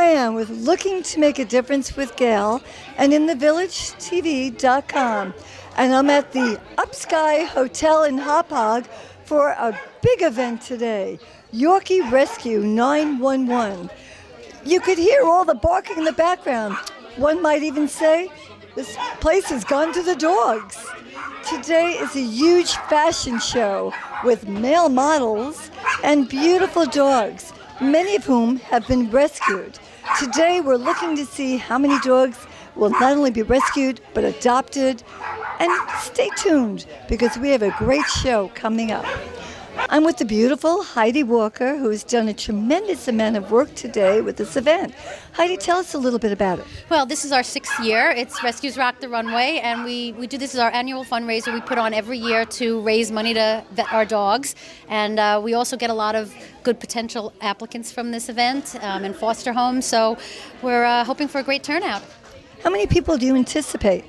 am with Looking to Make a Difference with Gail and in thevillagetv.com. And I'm at the Upsky Hotel in Hauppauge for a big event today, Yorkie Rescue 911. You could hear all the barking in the background. One might even say, this place has gone to the dogs. Today is a huge fashion show with male models and beautiful dogs, many of whom have been rescued. Today we're looking to see how many dogs will not only be rescued but adopted. And stay tuned because we have a great show coming up. I'm with the beautiful Heidi Walker, who has done a tremendous amount of work today with this event. Heidi, tell us a little bit about it. Well, this is our 6th year. It's Rescues Rock the Runway, and we do this as our annual fundraiser we put on every year to raise money to vet our dogs. And we also get a lot of good potential applicants from this event and foster homes, so we're hoping for a great turnout. How many people do you anticipate?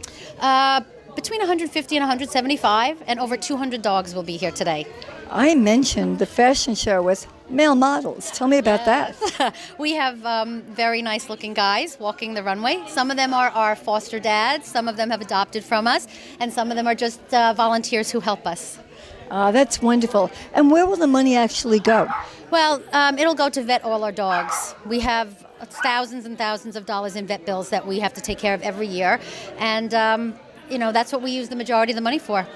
Between 150 and 175, and over 200 dogs will be here today. I mentioned the fashion show with male models. Tell me about that. We have very nice looking guys walking the runway. Some of them are our foster dads, some of them have adopted from us, and some of them are just volunteers who help us. That's wonderful. And where will the money actually go? Well, it'll go to vet all our dogs. We have thousands and thousands of dollars in vet bills that we have to take care of every year, and that's what we use the majority of the money for.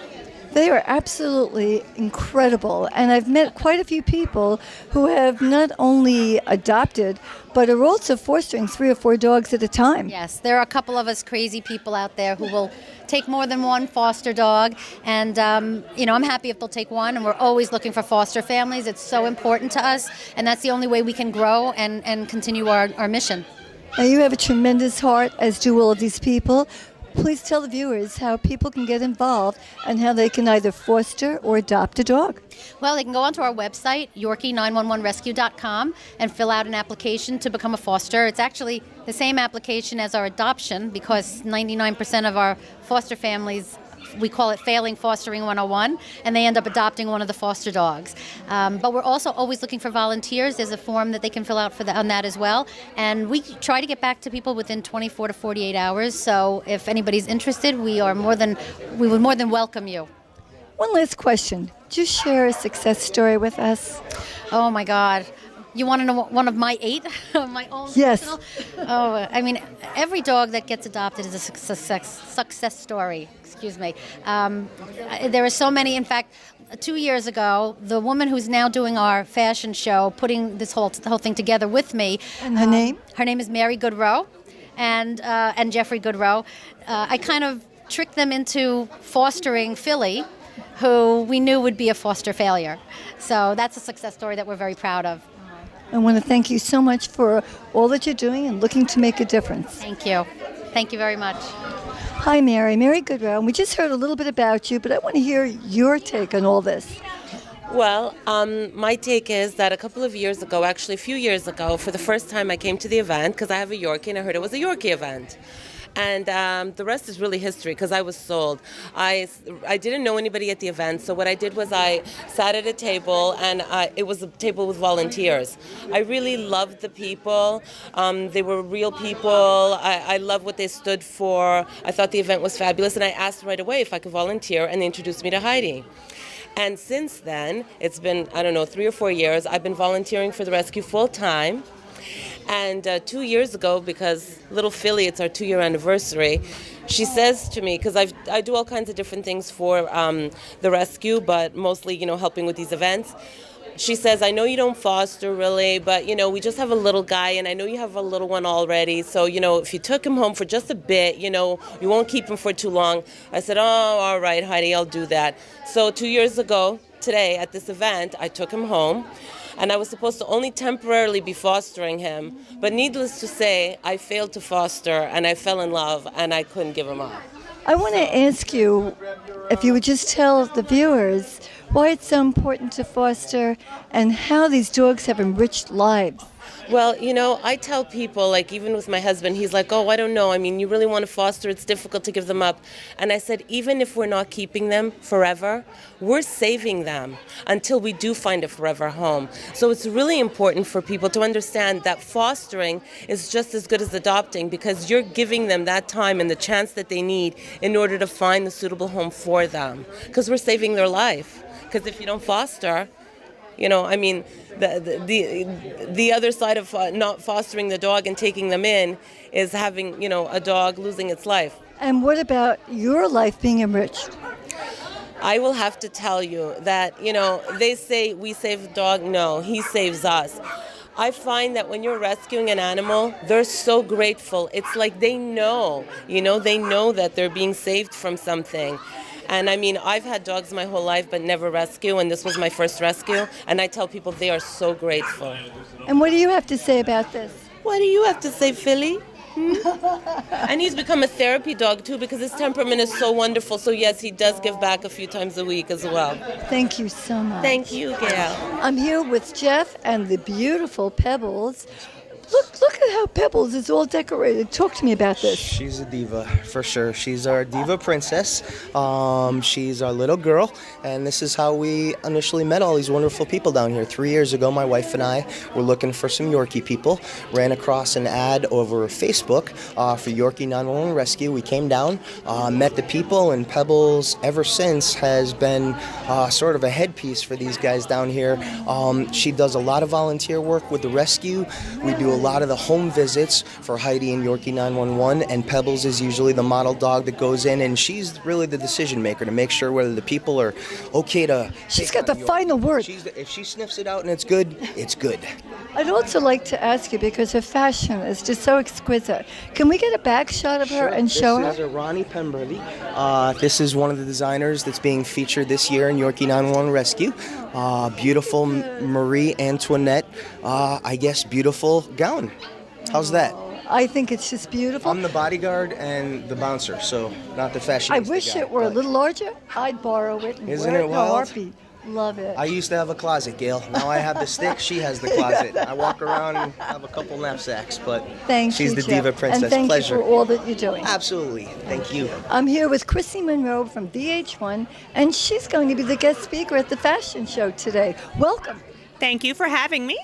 They are absolutely incredible, and I've met quite a few people who have not only adopted, but are also fostering 3 or 4 dogs at a time. Yes, there are a couple of us crazy people out there who will take more than one foster dog, and I'm happy if they'll take one, and we're always looking for foster families. It's so important to us, and that's the only way we can grow and continue our mission. Now, you have a tremendous heart, as do all of these people. Please tell the viewers how people can get involved and how they can either foster or adopt a dog. Well, they can go onto our website, Yorkie911rescue.com, and fill out an application to become a foster. It's actually the same application as our adoption because 99% of our foster families, we call it Failing Fostering 101, and they end up adopting one of the foster dogs. But we're also always looking for volunteers. There's a form that they can fill out on that as well. And we try to get back to people within 24 to 48 hours. So if anybody's interested, we would more than welcome you. One last question. Just share a success story with us. Oh, my God. You want to know one of my 8? My own Yes. personal? Oh, I mean, every dog that gets adopted is a success story. Excuse me. There are so many. In fact, 2 years ago, the woman who's now doing our fashion show, putting the whole thing together with me. And her name? Her name is Mary Goodrow, and Jeffrey Goodrow. I kind of tricked them into fostering Philly, who we knew would be a foster failure. So that's a success story that we're very proud of. I want to thank you so much for all that you're doing and looking to make a difference. Thank you. Thank you very much. Hi, Mary. Mary Goodrow. And we just heard a little bit about you, but I want to hear your take on all this. Well, my take is that a few years ago, for the first time I came to the event because I have a Yorkie and I heard it was a Yorkie event. And the rest is really history because I was sold. I didn't know anybody at the event, so what I did was I sat at a table, and it was a table with volunteers. I really loved the people. They were real people. I love what they stood for. I thought the event was fabulous, and I asked right away if I could volunteer, and they introduced me to Heidi. And since then, it's been, 3 or 4 years, I've been volunteering for the rescue full time. And 2 years ago, because little Philly, it's our 2-year anniversary, she says to me, because I do all kinds of different things for the rescue, but mostly, helping with these events. She says, I know you don't foster really, but, we just have a little guy, and I know you have a little one already. So, if you took him home for just a bit, you won't keep him for too long. I said, oh, all right, Heidi, I'll do that. So 2 years ago, today, at this event, I took him home. And I was supposed to only temporarily be fostering him. But needless to say, I failed to foster, and I fell in love, and I couldn't give him up. I want to ask you if you would just tell the viewers why it's so important to foster and how these dogs have enriched lives. Well, I tell people, like, even with my husband, he's like, oh, I don't know. I mean, you really want to foster, it's difficult to give them up. And I said, even if we're not keeping them forever, we're saving them until we do find a forever home. So it's really important for people to understand that fostering is just as good as adopting, because you're giving them that time and the chance that they need in order to find the suitable home for them. Because we're saving their life. Because if you don't foster, I mean, the other side of not fostering the dog and taking them in is having, a dog losing its life. And what about your life being enriched? I will have to tell you that, they say we save the dog. No, he saves us. I find that when you're rescuing an animal, they're so grateful. It's like they know that they're being saved from something. And I mean, I've had dogs my whole life, but never rescue, and this was my first rescue. And I tell people they are so grateful. And what do you have to say about this? What do you have to say, Philly? And he's become a therapy dog, too, because his temperament is so wonderful. So, yes, he does give back a few times a week as well. Thank you so much. Thank you, Gail. I'm here with Jeff and the beautiful Pebbles. Look at how Pebbles is all decorated. Talk to me about this. She's a diva, for sure. She's our diva princess. She's our little girl, and this is how we initially met all these wonderful people down here. 3 years ago, my wife and I were looking for some Yorkie people, ran across an ad over Facebook for Yorkie 911 Rescue. We came down, met the people, and Pebbles, ever since, has been sort of a headpiece for these guys down here. She does a lot of volunteer work with the rescue. We do a lot of the home visits for Heidi and Yorkie 911, and Pebbles is usually the model dog that goes in, and she's really the decision maker to make sure whether the people are okay to. She's got the final word. If she sniffs it out and it's good, it's good. I'd also like to ask you, because her fashion is just so exquisite. Can we get a back shot of her and show her? This is Ronnie Pemberley. This is one of the designers that's being featured this year in Yorkie 911 Rescue. Beautiful Marie Antoinette, beautiful gown. How's that? I think it's just beautiful. I'm the bodyguard and the bouncer, so not the fashionista I wish guy, it were a but little larger. I'd borrow it and Isn't wear it in a wild? heartbeat. Love it. I used to have a closet, Gail. Now I have the stick. She has the closet. I walk around and have a couple knapsacks, but she's the Jeff. diva princess. And thank Pleasure. you for all that you're doing. Absolutely. Thank you. I'm here with Chrissy Monroe from VH1, and she's going to be the guest speaker at the fashion show today. Welcome. Thank you for having me.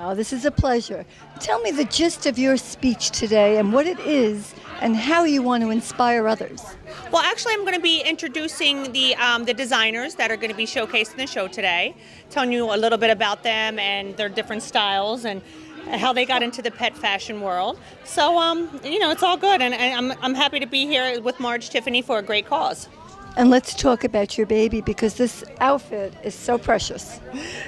Oh, this is a pleasure. Tell me the gist of your speech today and what it is and how you want to inspire others. Well, actually, I'm going to be introducing the designers that are going to be showcased in the show today, telling you a little bit about them and their different styles and how they got into the pet fashion world. So, it's all good, and I'm happy to be here with Marge Tiffany for a great cause. And let's talk about your baby, because this outfit is so precious.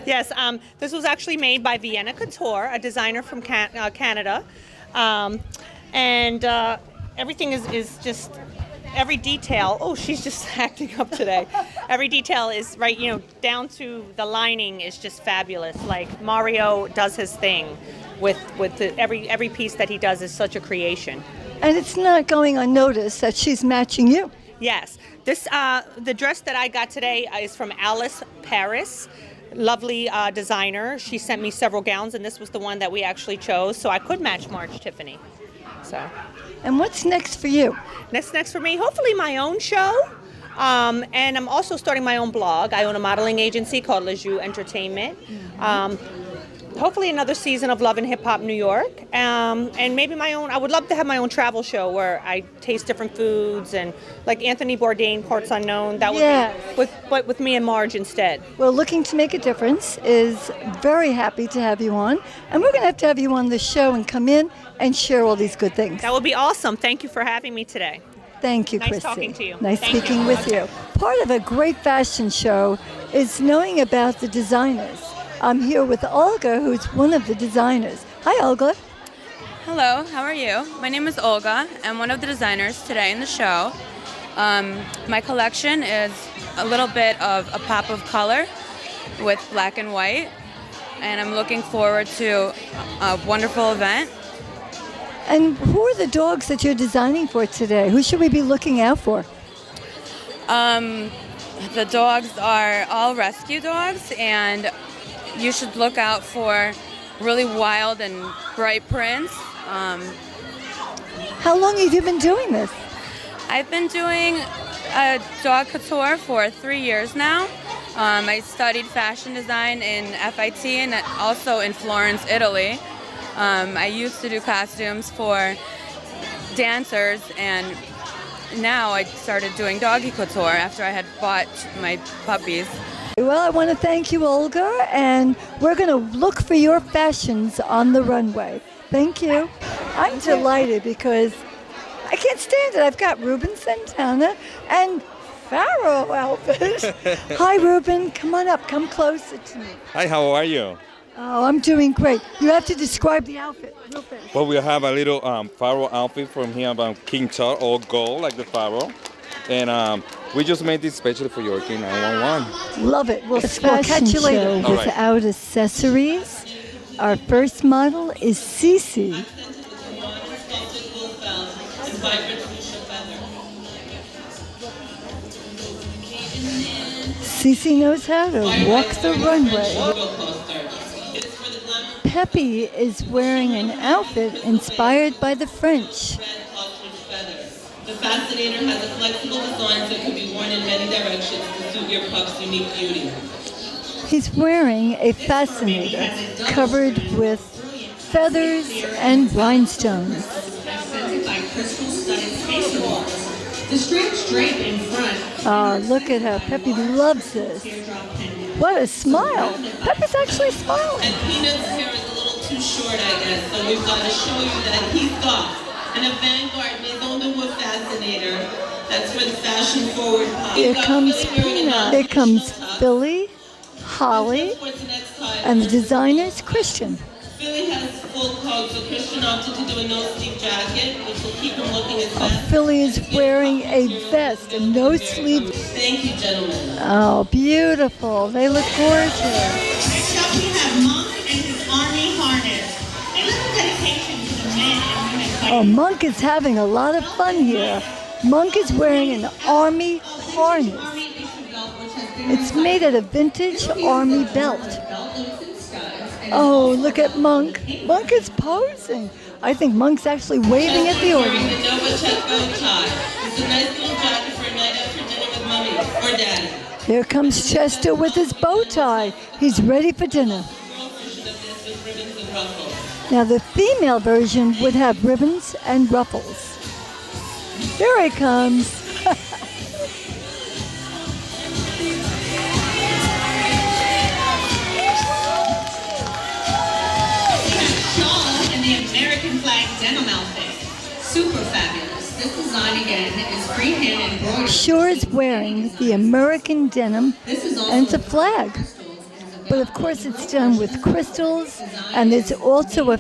Yes, this was actually made by Vienna Couture, a designer from Canada. And everything is just, every detail, oh, she's just acting up today. Every detail is right, down to the lining is just fabulous. Like Mario does his thing with every piece that he does is such a creation. And it's not going unnoticed that she's matching you. Yes. This the dress that I got today is from Alice Paris, lovely designer. She sent me several gowns, and this was the one that we actually chose, so I could match Marge Tiffany. So. And what's next for you? Next for me, hopefully my own show. And I'm also starting my own blog. I own a modeling agency called Le Joux Entertainment. Hopefully another season of Love and Hip Hop New York. And maybe my own, I would love to have my own travel show where I taste different foods, and like Anthony Bourdain, Parts Unknown. That would be with me and Marge instead. Well, Looking to Make a Difference is very happy to have you on. And we're going to have you on the show and come in and share all these good things. That would be awesome. Thank you for having me today. Thank you, Nice Chrissy. talking to you. Nice Thank speaking you. with you. Part of a great fashion show is knowing about the designers. I'm here with Olga, who's one of the designers. Hi, Olga. Hello, how are you? My name is Olga. I'm one of the designers today in the show. My collection is a little bit of a pop of color with black and white, and I'm looking forward to a wonderful event. And who are the dogs that you're designing for today? Who should we be looking out for? The dogs are all rescue dogs, and you should look out for really wild and bright prints. How long have you been doing this? I've been doing dog couture for 3 years now. I studied fashion design in FIT and also in Florence, Italy. I used to do costumes for dancers, and now I started doing doggy couture after I had bought my puppies. Well, I want to thank you, Olga, and we're going to look for your fashions on the runway. Thank you. I'm delighted because I can't stand it. I've got Ruben Santana and Pharaoh outfit. Hi, Ruben. Come on up. Come closer to me. Hi, how are you? Oh, I'm doing great. You have to describe the outfit real fast. Well, we have a little pharaoh outfit from here about King Tut, all gold like the pharaoh. And we just made this specially for Yorkie 911. Love it. We'll catch you later. All right. Without accessories. Our first model is Cece. Cece knows how to walk the runway. Peppy is wearing an outfit inspired by the French. The Fascinator has a flexible design so it can be worn in many directions to suit your pup's unique beauty. He's wearing a fascinator covered with feathers and rhinestones. The striped drape in front. Oh, look at her. Peppy loves this. What a smile. Peppy's actually smiling. And Peanut's hair is a little too short, I guess, so we've got to show you that he's got an avant-garde Maison de Wood Fascinator. That's for the fashion-forward pop. Here comes Peanut. Here comes Philly, Holly, and the designer's Christian. Philly has full coat, so Christian opted to do a no-sleeve jacket, which will keep him looking his best. Philly is wearing a vest, a no-sleeve. Thank you, gentlemen. Oh, beautiful. They look gorgeous. Next up we have Monk and his army harness. A little dedication to the men and women fighting. Oh, Monk is having a lot of fun here. Monk is wearing an army harness. It's made out of vintage army belt. Oh, look at Monk. Monk is posing. I think Monk's actually waving at the Wearing audience. the Nova check bow tie. It's a nice little jacket for a night after dinner with mommy or daddy. Here comes Chester with his bow tie. He's ready for dinner. Girl version of this with ribbons and ruffles. Now, the female version would have ribbons and ruffles. Here he comes. Shawl and the American flag denim outfit. Super fabulous. This design again is freehand embroidered. Shore is wearing the American denim and it's a flag. But of course it's done with crystals, and there's also a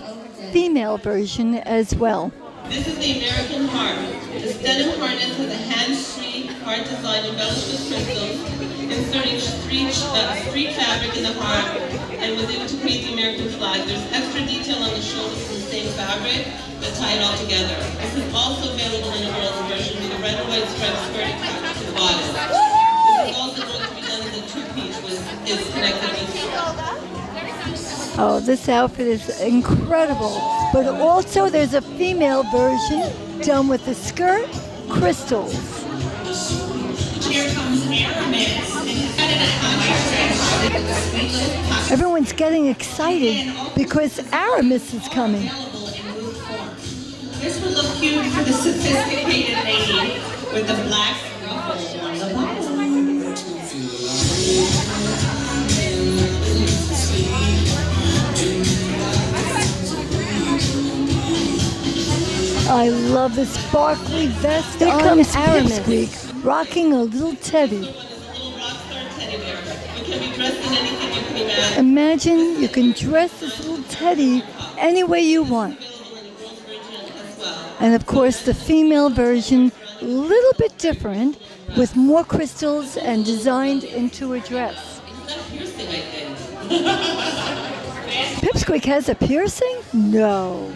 female version as well. This is the American heart. This denim harness has a hand-streaked heart design embellished with crystals, inserting street fabric in the heart, and was able to create the American flag. There's extra detail on the shoulders from the same fabric that tie it all together. This is also available in a girl's version with a red and white striped skirt attached to the bodice. This is also going to be done as a two-piece, which is connected with. Oh, this outfit is incredible. But also there's a female version done with the skirt, crystals. Here comes Aramis and his contract. Everyone's getting excited because Aramis is coming. Available in loose form. This will look cute for the sophisticated lady with the black ruffle on the bottom. I love the sparkly vest. Here comes Pipsqueak, rocking a little teddy. Little rock star teddy bear. You can be dressed in anything you can imagine. Imagine you can dress this little teddy any way you want. Available in a girl's version as well. And of course the female version, a little bit different, with more crystals and designed into a dress. Is that piercing, I think? Pipsqueak has a piercing? No.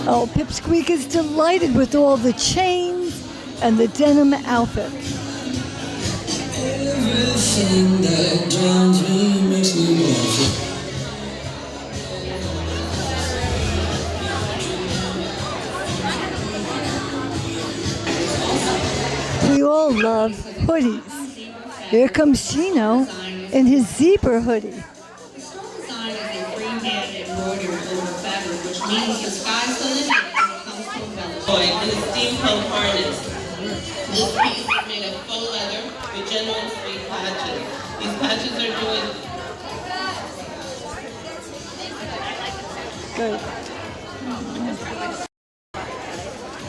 Oh, Pipsqueak is delighted with all the chains and the denim outfits. thing that drowns me makes me want We all love hoodies. Here comes Chino in his zebra hoodie. The store design is a freehand embroidered over fabric, which means the sky's the limit when it comes to embellishment. And a steampunk harness. This piece is made of faux leather with genuine free patches. These patches are doing Good.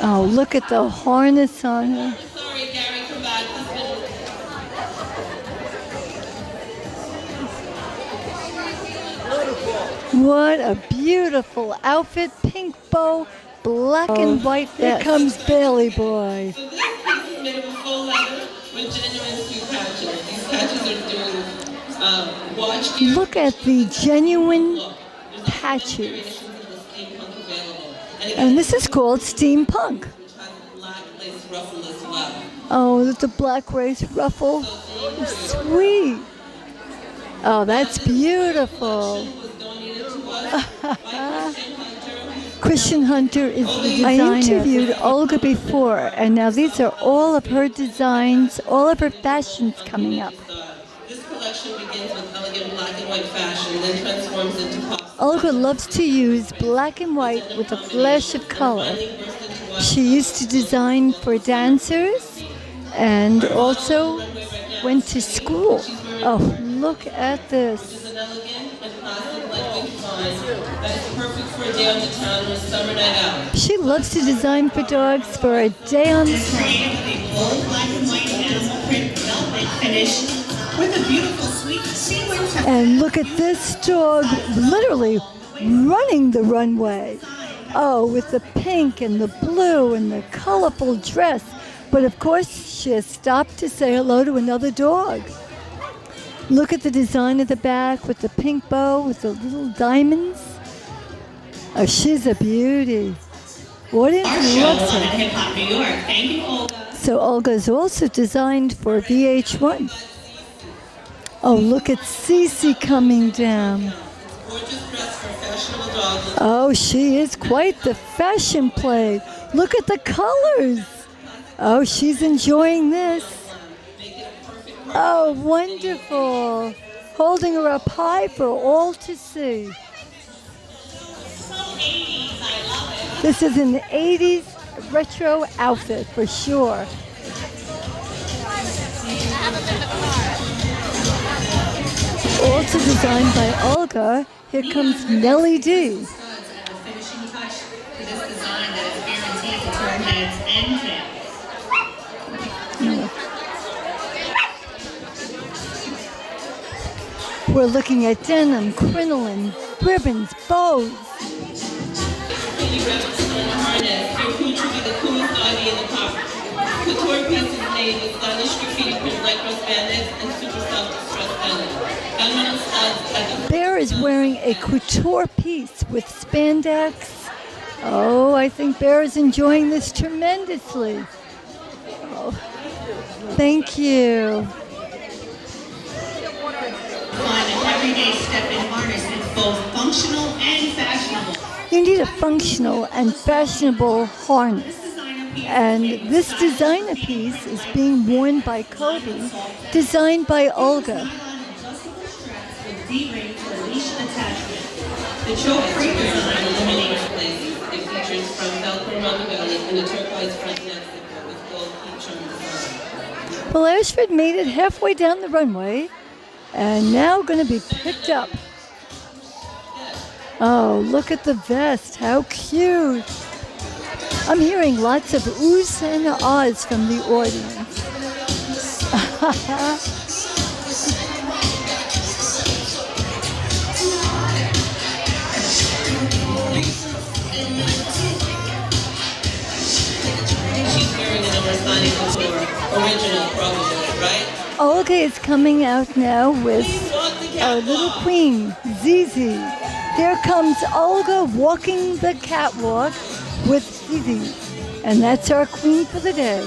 Oh, look at the harness on her. sorry, Gary, come back. What a beautiful outfit. Pink bow, black and white vest. Here comes Bailey Boy. So this piece is made of faux leather with genuine free patches. These patches are doing watch gear. Look at the genuine patches. And this is called steampunk. Oh, the black lace ruffle. Sweet. Oh, that's beautiful. Christian Hunter is the designer. I interviewed Olga before, and now these are all of her designs, all of her fashions coming up. This collection begins with elegant black and white fashion, then transforms into pop. Olga loves to use black and white with a flash of color. She used to design for dancers and also went to school. Oh, look at this. This is an elegant and classic lightweight design that is perfect for a day on the town or a summer night out. She loves to design for dogs for a day on the town. Created with a bold black and white animal print velvet finish with a beautiful sweet sequin. And look at this dog literally running the runway. Oh, with the pink and the blue and the colorful dress. But of course, she has stopped to say hello to another dog. Look at the design of the back with the pink bow with the little diamonds. Oh, she's a beauty. Audience loves her. Hip Hop New York. Thank you, Olga. So Olga's also designed for VH1. Oh, look at Cece coming down. Gorgeous dress for fashionable dogs. Oh, she is quite the fashion plate. Look at the colors. Oh, she's enjoying this. Oh, wonderful. Holding her up high for all to see. This is an 80s retro outfit for sure. Also designed by Olga, here comes Nellie D. The finishing touch for this design that is guaranteed to turn heads and tails. We're looking at denim, crinoline, ribbons, bows. Harness. Your crew should be the coolest doggy in the car. Couture piece is made with stylish graffiti print lycra spandex and super soft distressed denim. Feminine studs at the Bear is wearing a couture piece with spandex. Oh, I think Bear is enjoying this tremendously. Oh, thank you. Find an everyday step-in harness that's both functional and fashionable. You need a functional and fashionable harness. And this designer piece is being worn by Kobe, designed by Olga. With D-ring for leash attachment. The choke free design eliminates laces. It features from Velcro around the belly and a turquoise front neck zipper with gold key charm design. Well, Ashford made it halfway down the runway and now going to be picked up. Oh, look at the vest. How cute. I'm hearing lots of oohs and ahs from the audience. She's wearing an Amerstani Couture, original probably, right? Olga is coming out now with our little queen, Zizi. Here comes Olga walking the catwalk with Zizi. And that's our queen for the day.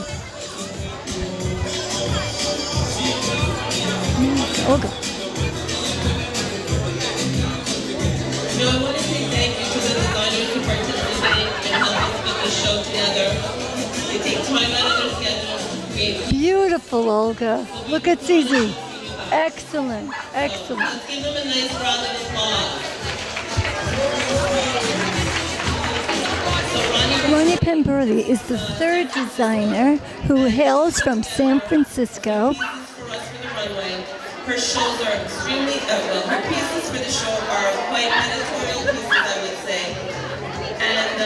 Olga. No, I want to say thank you to the designers who participate and help us put the show together. They take time out of their schedules to create. Beautiful, Olga. Look at Zizi. Excellent, excellent. Let's give them a nice round of applause. So Ronnie Pemberley is the third designer who hails from San Francisco. for us for the runway. Her shows are extremely, well, her pieces for the show are quite editorial pieces, I would say. And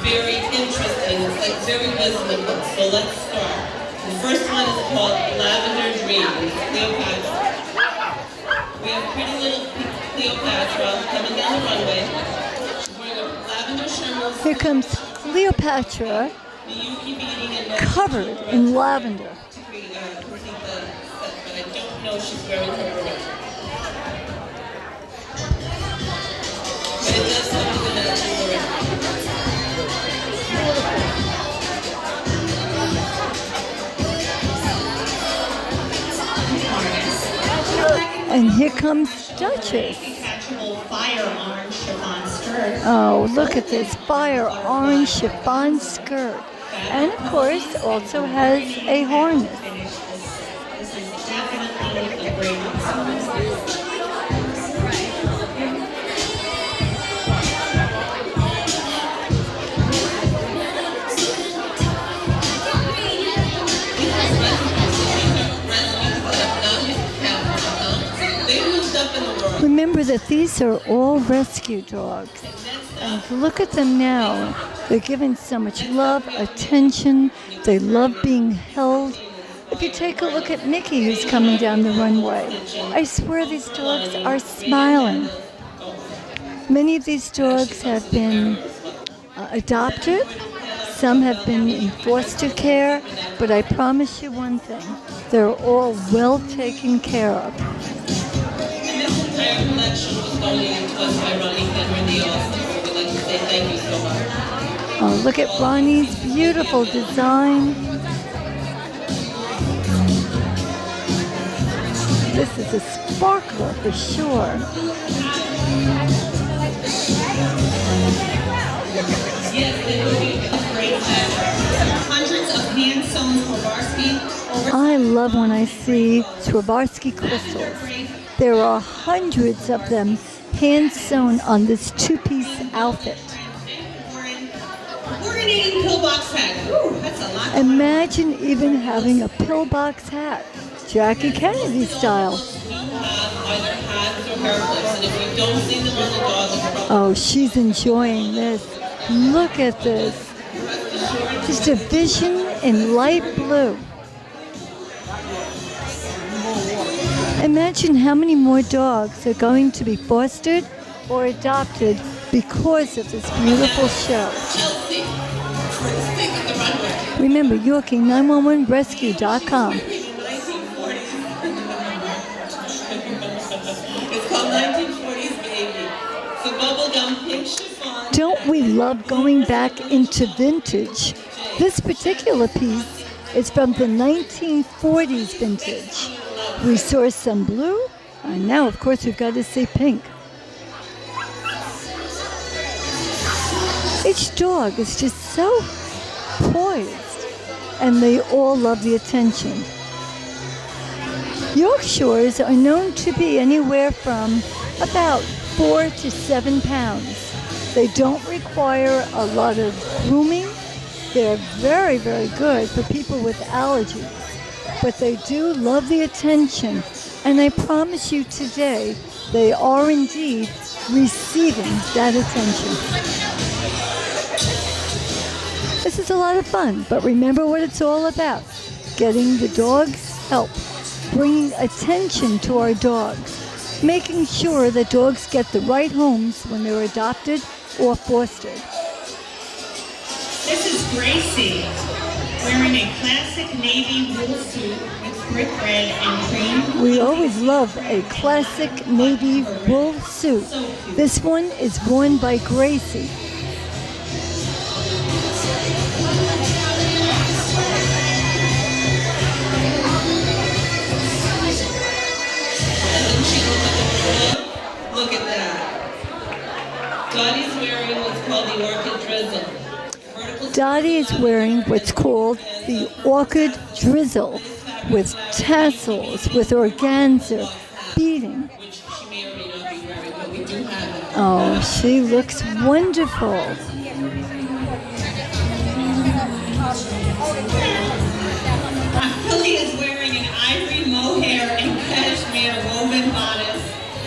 very interesting, it's like very reasonable. So let's start. The first one is called Lavender Dream, Cleopatra. We have pretty little Cleopatra coming down the runway. She's wearing a lavender shirt, Here comes Cleopatra the Yuki beading and covered in lavender. complete the set, but I don't know if she's wearing her beret. But it does come with an actual beret. And here comes Duchess. Catchable fire orange chiffon skirt. Oh, look at this fire orange chiffon skirt. And of course, also has a harness. This is definitely a great one. They moved up in the world. Remember that these are all rescue dogs. And look at them now. They're given so much love, attention. They love being held. If you take a look at Mickey, who's coming down the runway, I swear these dogs are smiling. Many of these dogs have been adopted. Some have been in foster care. But I promise you one thing, they're all well taken care of. And this entire collection was donated to us by Ronnie Pemberley also. We would like to say thank you so much. Oh, look at Ronnie's beautiful design. This is a sparkler for sure. Yes, it will be a great set. Hundreds of hand-sewn Swarovski. I love when I see Swarovski crystals. There are hundreds of them hand sewn on this two-piece outfit. Coordinating pillbox hat. Whew, that's a lot. Imagine even having a pillbox hat, Jackie Kennedy style. Do have either hats or hair clips, and if you don't see them on the dog, it's probably Oh, she's enjoying this. Look at this. Just a vision in light blue. Imagine how many more dogs are going to be fostered or adopted because of this beautiful show. Chelsea for the sake of the runway. Remember, Yorkie911rescue.com. It's called 1940s Baby. It's a bubblegum pink chiffon. Don't we love going back into vintage? This particular piece is from the 1940s vintage. We saw some blue, and now, of course, we've got to see pink. Each dog is just so poised, and they all love the attention. Yorkshires are known to be anywhere from about 4 to 7 pounds. They don't require a lot of grooming. They're very, very good for people with allergies. But they do love the attention. And I promise you today, they are indeed receiving that attention. This is a lot of fun, but remember what it's all about. Getting the dogs help. Bringing attention to our dogs. Making sure that dogs get the right homes when they're adopted or fostered. This is Gracie wearing a classic navy wool suit with brick red and cream. We always love a classic navy wool suit. This one is worn by Gracie. Dottie is wearing what's called the orchid drizzle with tassels, with organza beading. Oh, she looks wonderful. Philly is wearing an ivory mohair and cashmere woven bodice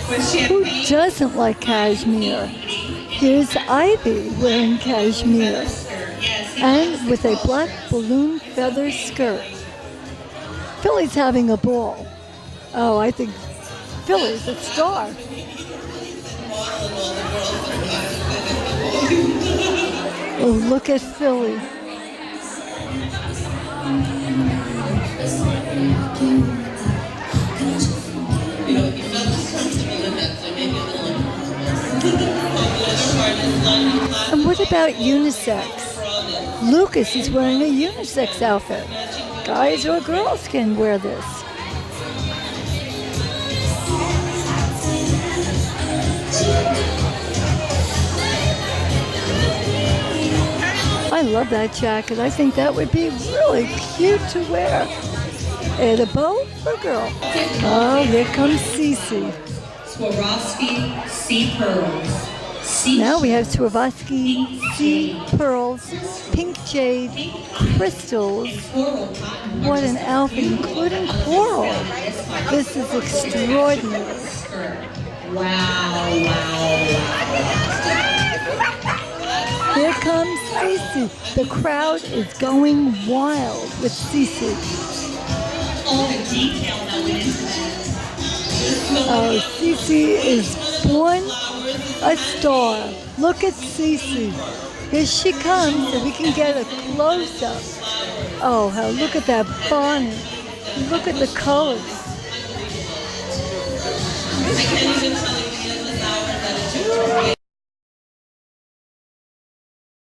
with Who champagne. doesn't like cashmere? Here's Ivy wearing cashmere and with a black balloon feather skirt. Philly's having a ball. Oh, I think Philly's a star. Oh, look at Philly. And what about unisex? Lucas is wearing a unisex outfit. Guys or girls can wear this. I love that jacket. I think that would be really cute to wear. And a bow for a girl. Oh, here comes Cece. Swarovski Sea Pearls. Now we have Swarovski sea pearls, pink jade, crystals. What an outfit, including coral. This is extraordinary. Wow. Here comes Cece. The crowd is going wild with Cece. All the detail that went into that. Oh, Cece is born a star. Look at Cece. Here she comes, so we can get a close-up. Oh, look at that bonnet. Look at the colors. I can't even tell